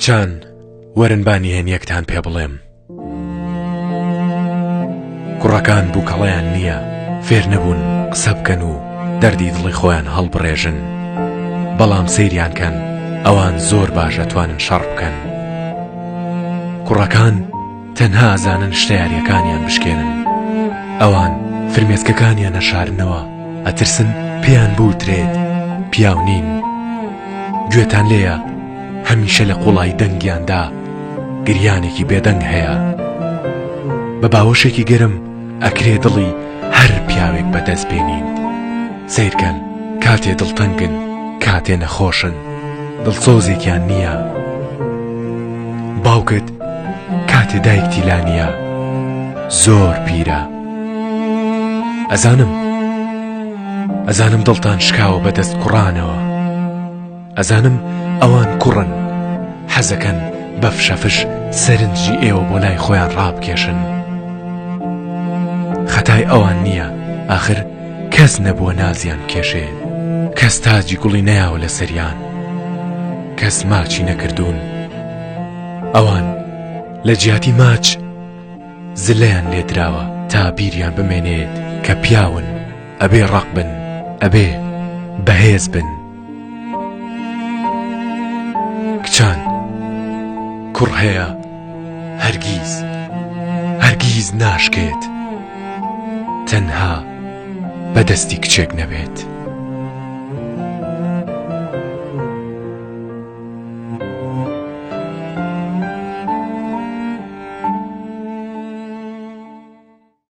کچان وەرنبانی هێنیەکتان پێ بڵێم کوڕەکان بووکەڵەیان نییە فێر نەبوون قسە بکەن و دەردی دڵی خۆیان هەڵبڕێژن بەڵام سەیریان کەن ئەوان زۆر باش ئەتوانن شەڕ بکەن کوڕەکان تەنها ئەزانن شتەیاریەکانیان بشکێنن ئەوان فرمێسکەکانیان نەشارنەوە ئەترسن پێیان بوترێت پیاو نین گوێتان لێیە هەمیشە لە قوڵای دەنگیاندا گریانێکی بێدەنگ هەیە بە باوەشێکی گەرم ئەکرێ دڵی هەر پیاوێک بەدەست بێنین سیرکەن کاتێ دڵتەنگن کاتێ نەخۆشن دڵسۆزێکیان نییە باوکت کاتێ دایکتی لا نییە زۆر پیرە ئەزانم دڵتان شکاوە بەدەست کوڕانەوە ئەزانم ئەوان کوڕن حەزەکەن بە فشەفش سەرنجی ئێوە بۆ لای خۆیان ڕابکێشن خەتای ئەوان نییە ئاخر کەس نەبووە نازیان کێشێ کەس تاجی گوڵی نەیاوە لە سەریان کەس ماچی نەکردوون ئەوان لە جیاتی ماچ زلەیان لێدراوە تا بیریان بمێنێت کە پیاون ئەبێ ڕق بن ئەبێ بەهێز بن کچان کوڕ هەیە هەرگیز ناشکێت تەنها بەدەستی کچێک نەبێت